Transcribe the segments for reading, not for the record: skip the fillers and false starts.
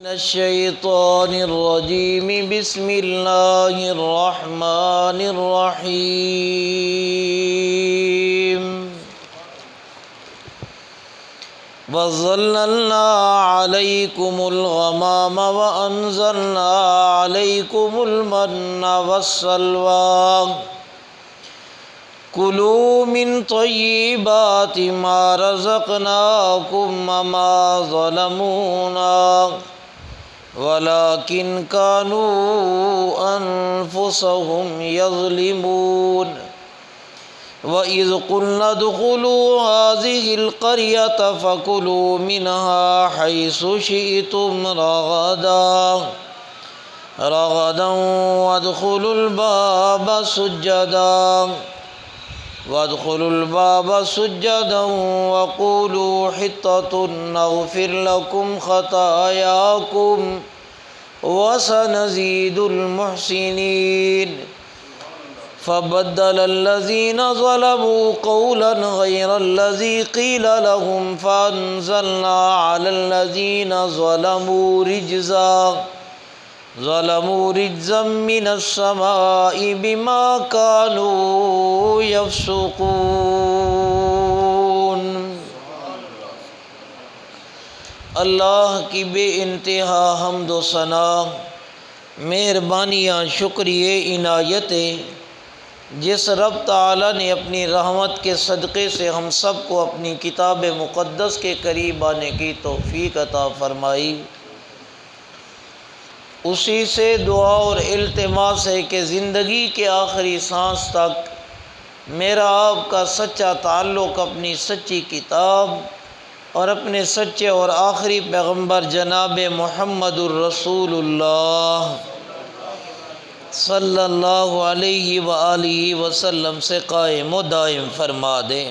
من الشیطان الرجیم بسم اللہ الرحمن الرحیم وَظَلَّلْنَا عَلَيْكُمُ الْغَمَامَ وَأَنزَلْنَا عَلَيْكُمُ الْمَنَّ وَالسَّلْوَىٰ كُلُوا مِن طَيِّبَاتِ مَا رَزَقْنَاكُمْ وَمَا ظَلَمُونَا وَلَكِنْ كَانُوا أَنفُسَهُمْ يَظْلِمُونَ وَإِذْ قُلْنَا ادْخُلُوا هَٰذِهِ الْقَرْيَةَ فَكُلُوا مِنْهَا حَيْثُ شِئْتُمْ رَغَدًا وَادْخُلُوا الْبَابَ سُجَّدًا وَقُولُوا حِطَّةٌ نَغْفِرْ لَكُمْ خَطَايَاكُمْ وَسَنَزِيدُ الْمُحْسِنِينَ فَبَدَّلَ الَّذِينَ ظَلَمُوا قَوْلًا غَيْرَ الَّذِي قِيلَ لَهُمْ فَأَنزَلْنَا عَلَى الَّذِينَ ظَلَمُوا رِجْزًا مِّنَ السَّمَاءِ بِمَا كَانُوا يَفْسُقُونَ۔ اللہ کی بے انتہا حمد و ثنا، مہربانیاں، شکریہ، عنایتیں، جس رب تعالیٰ نے اپنی رحمت کے صدقے سے ہم سب کو اپنی کتاب مقدس کے قریب آنے کی توفیق عطا فرمائی، اسی سے دعا اور التماس ہے کہ زندگی کے آخری سانس تک میرا آپ کا سچا تعلق اپنی سچی کتاب اور اپنے سچے اور آخری پیغمبر جناب محمد الرسول اللہ صلی اللہ علیہ وآلہ وسلم سے قائم و دائم فرما دیں۔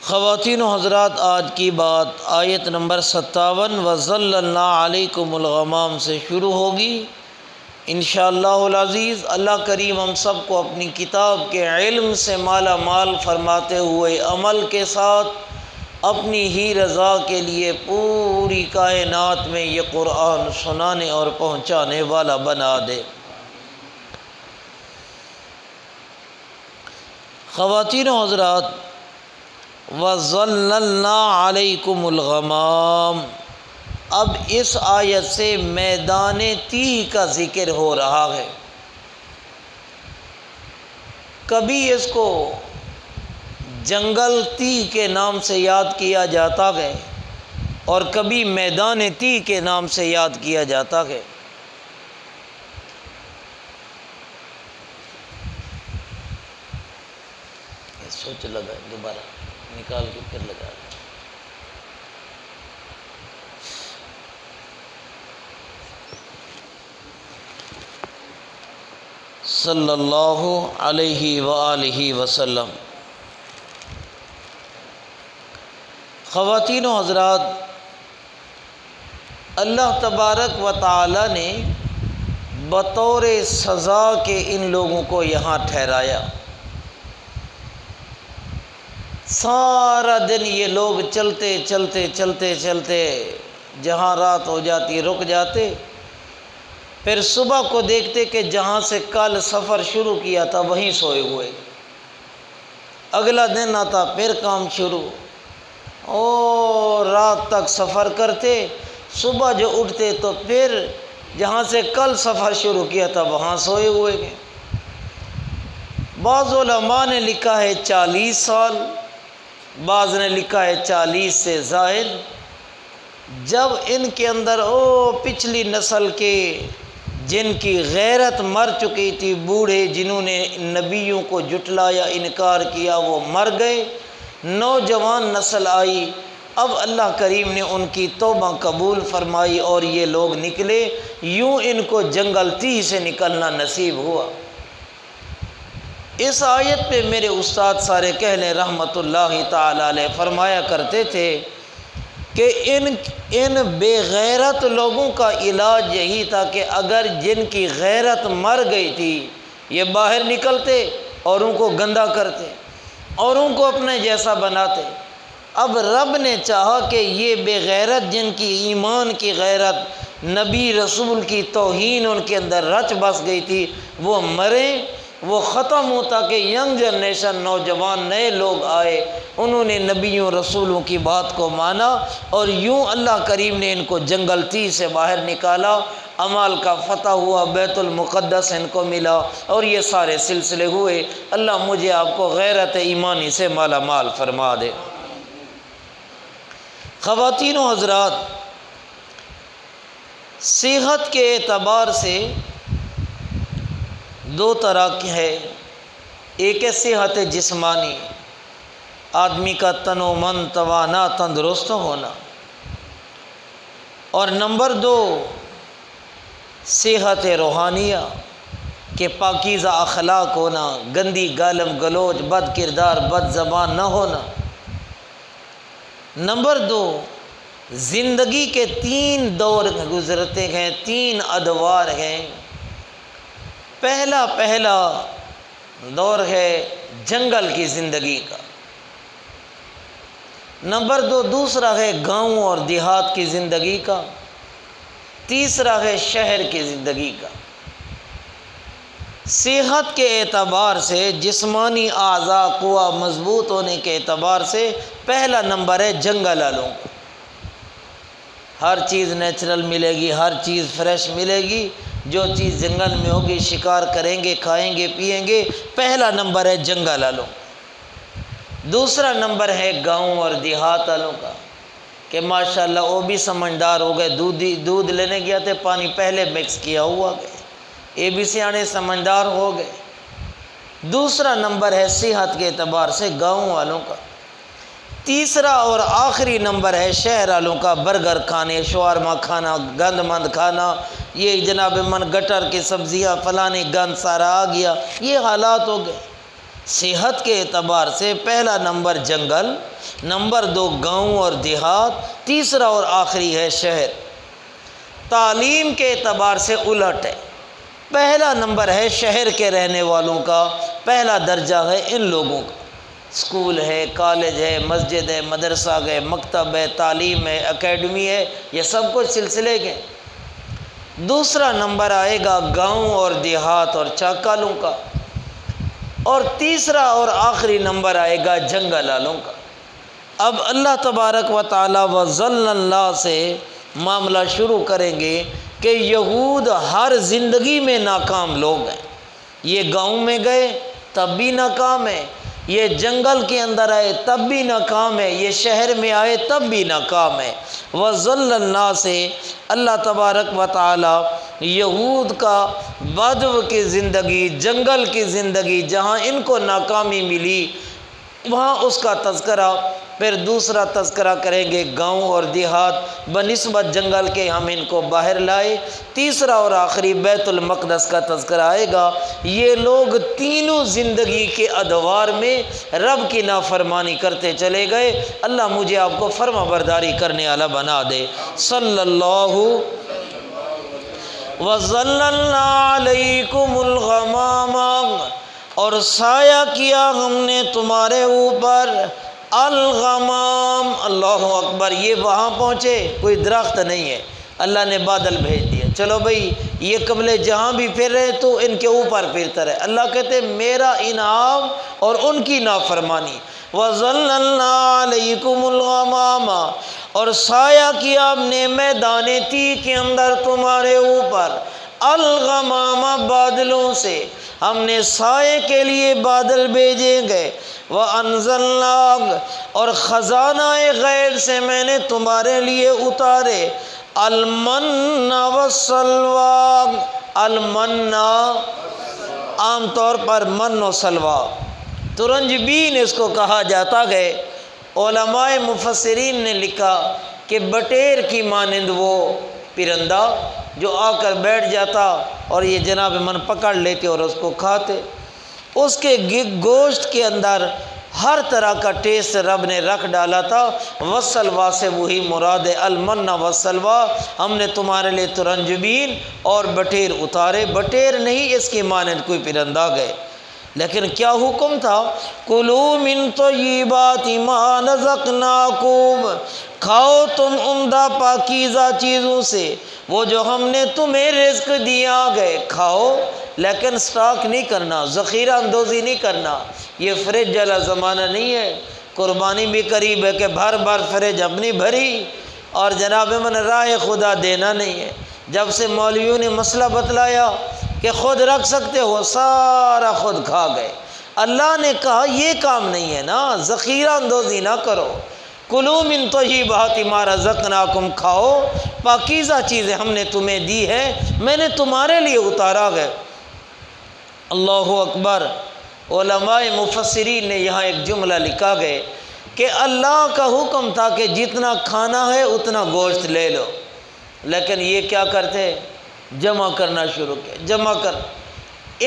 خواتین و حضرات، آج کی بات آیت نمبر 57 وَظَلَّلْنَا عَلَيْكُمُ الْغَمَامَ سے شروع ہوگی۔ انشاءاللہ العزیز اللہ کریم ہم سب کو اپنی کتاب کے علم سے مالا مال فرماتے ہوئے عمل کے ساتھ اپنی ہی رضا کے لیے پوری کائنات میں یہ قرآن سنانے اور پہنچانے والا بنا دے۔ خواتین و حضرات، وَظَلَّلْنَا عَلَيْكُمُ الْغَمَامَ، اب اس آیت سے میدان تیہ کا ذکر ہو رہا ہے۔ کبھی اس کو جنگل تیہ کے نام سے یاد کیا جاتا ہے اور کبھی میدان تیہ کے نام سے یاد کیا جاتا ہے۔ سوچ لگا دوبارہ نکال کے پھر لگا۔ صلی اللہ علیہ وآلہ وسلم۔ خواتین و حضرات، اللہ تبارک و تعالی نے بطور سزا کے ان لوگوں کو یہاں ٹھہرایا۔ سارا دن یہ لوگ چلتے چلتے چلتے چلتے جہاں رات ہو جاتی رک جاتے، پھر صبح کو دیکھتے کہ جہاں سے کل سفر شروع کیا تھا وہیں سوئے ہوئے۔ اگلا دن آتا پھر کام شروع، اور رات تک سفر کرتے، صبح جو اٹھتے تو پھر جہاں سے کل سفر شروع کیا تھا وہاں سوئے ہوئے گئے۔ بعض علماء نے لکھا ہے 40 سال، بعض نے لکھا ہے 40 سے زائد۔ جب ان کے اندر پچھلی نسل کے جن کی غیرت مر چکی تھی، بوڑھے جنہوں نے نبیوں کو جھٹلایا، انکار کیا، وہ مر گئے، نوجوان نسل آئی۔ اب اللہ کریم نے ان کی توبہ قبول فرمائی اور یہ لوگ نکلے، یوں ان کو جنگل تیہ سے نکلنا نصیب ہوا۔ اس آیت پہ میرے استاد سارے کہلے رحمت اللہ تعالی علیہ فرمایا کرتے تھے کہ ان بے غیرت لوگوں کا علاج یہی تھا کہ اگر جن کی غیرت مر گئی تھی یہ باہر نکلتے، اوروں کو گندا کرتے، اوروں کو اپنے جیسا بناتے، اب رب نے چاہا کہ یہ بے غیرت جن کی ایمان کی غیرت، نبی رسول کی توہین ان کے اندر رچ بس گئی تھی، وہ مریں، وہ ختم ہو، تاکہ ینگ جنریشن، نوجوان نئے لوگ آئے، انہوں نے نبیوں رسولوں کی بات کو مانا، اور یوں اللہ کریم نے ان کو جنگل تی سے باہر نکالا، امال کا فتح ہوا، بیت المقدس ان کو ملا، اور یہ سارے سلسلے ہوئے۔ اللہ مجھے آپ کو غیرت ایمانی سے مالا مال فرما دے۔ خواتین و حضرات، صحت کے اعتبار سے دو طرح کی ہے، ایک ہے صحت جسمانی، آدمی کا تن و من توانا تندرست ہونا، اور نمبر دو صحت روحانیہ کہ پاکیزہ اخلاق ہونا، گندی گالم گلوچ، بد کردار، بد زبان نہ ہونا۔ نمبر دو، زندگی کے تین دور گزرتے ہیں، تین ادوار ہیں۔ پہلا دور ہے جنگل کی زندگی کا، نمبر دو دوسرا ہے گاؤں اور دیہات کی زندگی کا، تیسرا ہے شہر کی زندگی کا۔ صحت کے اعتبار سے، جسمانی اعضاء قوہ مضبوط ہونے کے اعتبار سے پہلا نمبر ہے جنگل والوں کا۔ ہر چیز نیچرل ملے گی، ہر چیز فریش ملے گی، جو چیز جنگل میں ہوگی شکار کریں گے، کھائیں گے، پیئیں گے۔ پہلا نمبر ہے جنگل والوں، دوسرا نمبر ہے گاؤں اور دیہات والوں کا کہ ماشاءاللہ وہ بھی سمجھدار ہو گئے، دودھ لینے گیا تھے، پانی پہلے مکس کیا ہوا گئے، یہ بھی سیانے سمجھدار ہو گئے۔ دوسرا نمبر ہے صحت کے اعتبار سے گاؤں والوں کا۔ تیسرا اور آخری نمبر ہے شہر والوں کا، برگر کھانے، شورما کھانا، گند مند کھانا، یہ جناب من گٹر کی سبزیاں، فلانے گند سارا آ گیا، یہ حالات ہو گئے۔ صحت کے اعتبار سے پہلا نمبر جنگل، نمبر دو گاؤں اور دیہات، تیسرا اور آخری ہے شہر۔ تعلیم کے اعتبار سے الٹ ہے، پہلا نمبر ہے شہر کے رہنے والوں کا، پہلا درجہ ہے ان لوگوں کا، اسکول ہے، کالج ہے، مسجد ہے، مدرسہ ہے، مکتب ہے، تعلیم ہے، اکیڈمی ہے، یہ سب کچھ سلسلے کے۔ دوسرا نمبر آئے گا گاؤں اور دیہات اور چاکالوں کا، اور تیسرا اور آخری نمبر آئے گا جنگل والوں کا۔ اب اللہ تبارک و تعالی وَظَلَّ اللہ سے معاملہ شروع کریں گے کہ یہود ہر زندگی میں ناکام لوگ ہیں، یہ گاؤں میں گئے تب بھی ناکام ہے، یہ جنگل کے اندر آئے تب بھی ناکام ہے، یہ شہر میں آئے تب بھی ناکام ہے۔ وَظَلَّ اللہ سے اللہ تبارک و تعالی یہود کا بدو کی زندگی، جنگل کی زندگی، جہاں ان کو ناکامی ملی وہاں اس کا تذکرہ، پھر دوسرا تذکرہ کریں گے گاؤں اور دیہات بنسبت جنگل کے ہم ان کو باہر لائے، تیسرا اور آخری بیت المقدس کا تذکرہ آئے گا۔ یہ لوگ تینوں زندگی کے ادوار میں رب کی نافرمانی کرتے چلے گئے۔ اللہ مجھے آپ کو فرما برداری کرنے والا بنا دے۔ صلی اللہ وَظَلَّلْنَا عَلَيْكُمُ الْغَمَامَ، اور سایہ کیا ہم نے تمہارے اوپر، الغمام، اللہ اکبر۔ یہ وہاں پہنچے کوئی درخت نہیں ہے، اللہ نے بادل بھیج دیا، چلو بھئی یہ قبلے جہاں بھی پھر رہے تو ان کے اوپر پھرتا رہے۔ اللہ کہتے میرا انعام اور ان کی نافرمانی۔ وَظَلَّلْنَا عَلَيْكُمُ الْغَمَامَ، اور سایہ کیا ہم نے میدان تی کے اندر تمہارے اوپر، الغمام، بادلوں سے، ہم نے سائے کے لیے بادل بھیجیں گے۔ وَأَنزَلْنَا، اور خزانہ غیب سے میں نے تمہارے لیے اتارے، المن والسلوى، المن عام طور پر من و سلوہ، ترنجبین اس کو کہا جاتا ہے۔ علماء مفسرین نے لکھا کہ بٹیر کی مانند وہ پرندہ جو آ کر بیٹھ جاتا اور یہ جناب من پکڑ لیتے اور اس کو کھاتے، اس کے گوشت کے اندر ہر طرح کا ٹیسٹ رب نے رکھ ڈالا تھا۔ وسلوا سے وہی مراد ہے، المن وسلوا، ہم نے تمہارے لیے ترنجبین اور بٹیر اتارے، بٹیر نہیں اس کی مانند کوئی پرندہ گئے۔ لیکن کیا حکم تھا؟ کلوا من طیبات ما رزقناکم، کھاؤ تم عمدہ پاکیزہ چیزوں سے وہ جو ہم نے تمہیں رزق دیا گئے، کھاؤ لیکن سٹاک نہیں کرنا، ذخیرہ اندوزی نہیں کرنا۔ یہ فریج والا زمانہ نہیں ہے، قربانی بھی قریب ہے کہ بھر بھر فریج اپنی بھری اور جناب من راہ خدا دینا نہیں ہے۔ جب سے مولویوں نے مسئلہ بتلایا کہ خود رکھ سکتے ہو، سارا خود کھا گئے۔ اللہ نے کہا یہ کام نہیں ہے نا، ذخیرہ اندوزی نہ کرو۔ کلوا من طیبات ما رزقناکم، کھاؤ پاکیزہ چیزیں ہم نے تمہیں دی ہے، میں نے تمہارے لیے اتارا گئے۔ اللہ اکبر۔ علماء مفسرین نے یہاں ایک جملہ لکھا گئے کہ اللہ کا حکم تھا کہ جتنا کھانا ہے اتنا گوشت لے لو، لیکن یہ کیا کرتے؟ جمع کرنا شروع کیا، جمع کر۔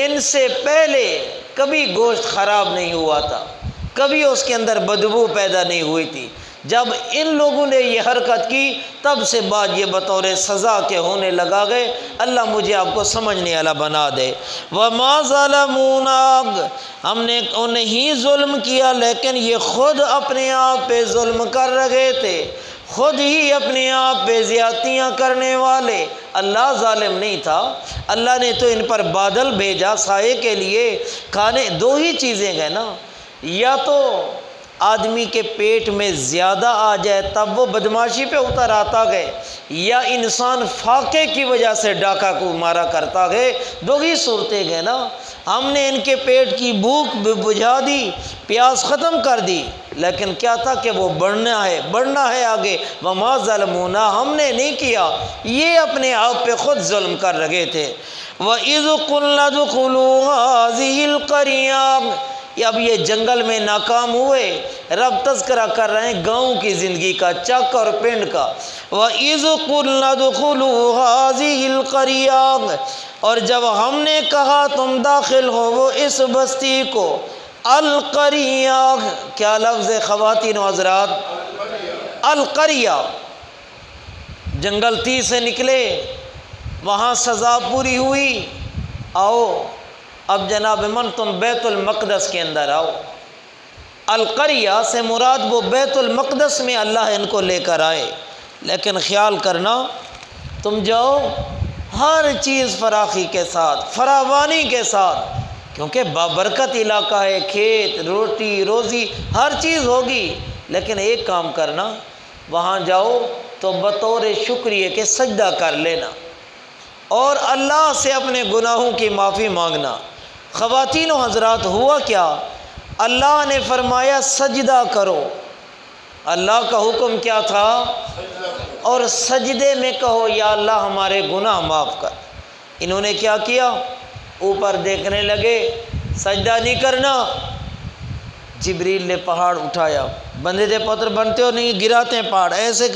ان سے پہلے کبھی گوشت خراب نہیں ہوا تھا، کبھی اس کے اندر بدبو پیدا نہیں ہوئی تھی۔ جب ان لوگوں نے یہ حرکت کی تب سے بعد یہ بطور سزا کے ہونے لگا گئے۔ اللہ مجھے آپ کو سمجھنے والا بنا دے۔ وَمَا ظَلَمُونَا، ہم نے انہیں ظلم کیا لیکن یہ خود اپنے آپ پہ ظلم کر رہے تھے، خود ہی اپنے آپ پہ زیادتیاں کرنے والے۔ اللہ ظالم نہیں تھا، اللہ نے تو ان پر بادل بھیجا سائے کے لیے۔ کھانے دو ہی چیزیں ہیں نا، یا تو آدمی کے پیٹ میں زیادہ آ جائے تب وہ بدماشی پہ اتر آتا گئے، یا انسان فاقے کی وجہ سے ڈاکہ کو مارا کرتا گئے، دو ہی صورتیں گئے نا۔ ہم نے ان کے پیٹ کی بھوک بجھا دی، پیاس ختم کر دی، لیکن کیا تھا کہ وہ بڑھنا ہے آگے۔ وما ظلمونا، ہم نے نہیں کیا، یہ اپنے آپ پہ خود ظلم کر رہے تھے۔ وَإِذْ قُلْنَا ادْخُلُوا هَٰذِهِ الْقَرْيَةَ، اب یہ جنگل میں ناکام ہوئے، رب تذکرہ کر رہے ہیں گاؤں کی زندگی کا، چک اور پنڈ کا۔ وَإِذْ قُلْنَا ادْخُلُوا هَٰذِهِ الْقَرْيَةَ، اور جب ہم نے کہا تم داخل ہو وہ اس بستی کو، القریہ، کیا لفظ ہے خواتین و حضرات؟ القریہ، جنگل تی سے نکلے، وہاں سزا پوری ہوئی، آؤ اب جناب من تم بیت المقدس کے اندر آؤ۔ القریہ سے مراد وہ بیت المقدس میں اللہ ان کو لے کر آئے، لیکن خیال کرنا تم جاؤ ہر چیز فراخی کے ساتھ، فراوانی کے ساتھ، کیونکہ بابرکت علاقہ ہے، کھیت، روٹی، روزی، ہر چیز ہوگی، لیکن ایک کام کرنا، وہاں جاؤ تو بطور شکریہ کے سجدہ کر لینا اور اللہ سے اپنے گناہوں کی معافی مانگنا۔ خواتین و حضرات، ہوا کیا؟ اللہ نے فرمایا سجدہ کرو، اللہ کا حکم کیا تھا؟ اور سجدے میں کہو یا اللہ ہمارے گناہ معاف کر۔ انہوں نے کیا کیا؟ اوپر دیکھنے لگے، سجدہ نہیں کرنا۔ جبریل نے پہاڑ اٹھایا، بندے دے پتر بنتے ہو نہیں، گراتے ہیں پہاڑ ایسے۔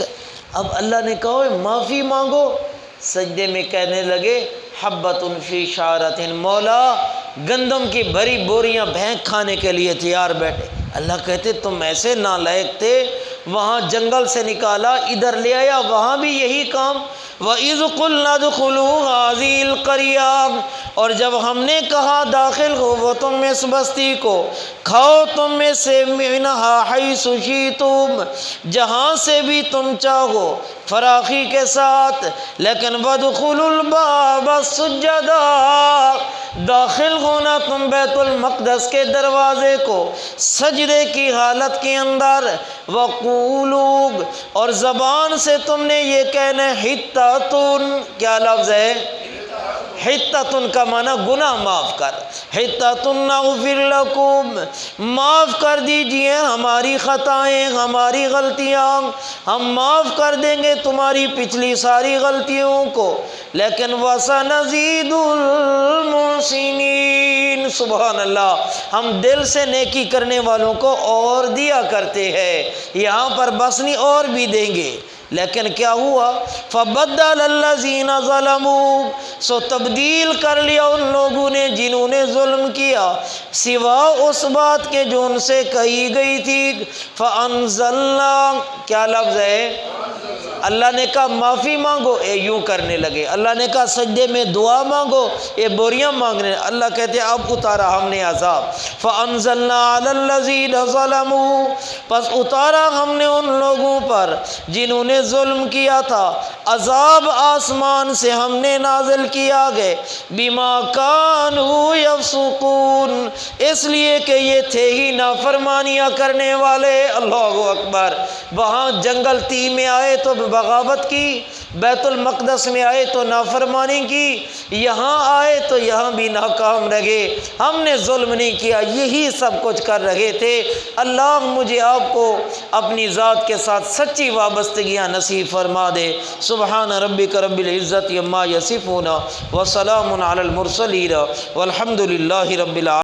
اب اللہ نے کہا معافی مانگو، سجدے میں کہنے لگے حبۃ فی شعرۃ، مولا گندم کی بھری بوریاں بھینک کھانے کے لیے تیار بیٹھے۔ اللہ کہتے تم ایسے نالائق تھے، وہاں جنگل سے نکالا ادھر لے آیا، وہاں بھی یہی کام۔ وَإِذْ قُلْنَا ادْخُلُوا هَٰذِهِ الْقَرْيَةَ، اور جب ہم نے کہا داخل ہو وہ تم اس بستی کو، کھاؤ تم میں سے مِنْهَا حَيْثُ شِئْتُمْ، جہاں سے بھی تم چاہو فراخی کے ساتھ، لیکن وَادْخُلُوا الْبَابَ سُجَّدًا، داخل ہونا تم بیت المقدس کے دروازے کو سجدے کی حالت کے اندر۔ وَقُولُوا، اور زبان سے تم نے یہ کہنا حِطَّةٌ، کیا لفظ ہے؟ حِطَّةٌ کا معنی گناہ معاف کر، حِطَّةٌ نَغْفِرْ لَكُمْ، معاف کر دیجئے ہماری خطائیں، ہماری غلطیاں، ہم معاف کر دیں گے تمہاری پچھلی ساری غلطیوں کو، لیکن وَسَنَزِيدُ الْمُحْسِنِينَ، سبحان اللہ، ہم دل سے نیکی کرنے والوں کو اور دیا کرتے ہیں، یہاں پر بس نہیں اور بھی دیں گے۔ لیکن کیا ہوا؟ فَبَدَّلَ الَّذِينَ ظَلَمُوا، سو تبدیل کر لیا ان لوگوں نے جنہوں نے ظلم کیا، سوا اس بات کے جو ان سے کہی گئی تھی۔ فَأَنزَلْنَا، کیا لفظ ہے؟ اللہ نے کہا معافی مانگو، یوں کرنے لگے۔ اللہ نے کہا سجدے میں دعا مانگو، بوریاں مانگنے۔ اللہ کہتے اب اتارا ہم نے عذاب، فَأَنزَلْنَا عَلَى الَّذِينَ ظَلَمُوا، پس اتارا ہم نے ان لوگوں پر جنہوں نے ظلم کیا تھا، عذاب آسمان سے ہم نے نازل کیا گئے، بِمَا كَانُوا يَفْسُقُونَ، اس لیے کہ یہ تھے ہی نافرمانیاں کرنے والے۔ اللہ اکبر۔ وہاں جنگل تی میں آئے تو بغاوت کی، بیت المقدس میں آئے تو نافرمانی کی، یہاں آئے تو یہاں بھی ناکام رہے، ہم نے ظلم نہیں کیا، یہی سب کچھ کر رہے تھے۔ اللہ مجھے آپ کو اپنی ذات کے ساتھ سچی وابستگیاں نصیب فرما دے۔ سبحان ربک رب العزت عما یصفون وسلام علی المرسلین والحمد للہ رب العالمین۔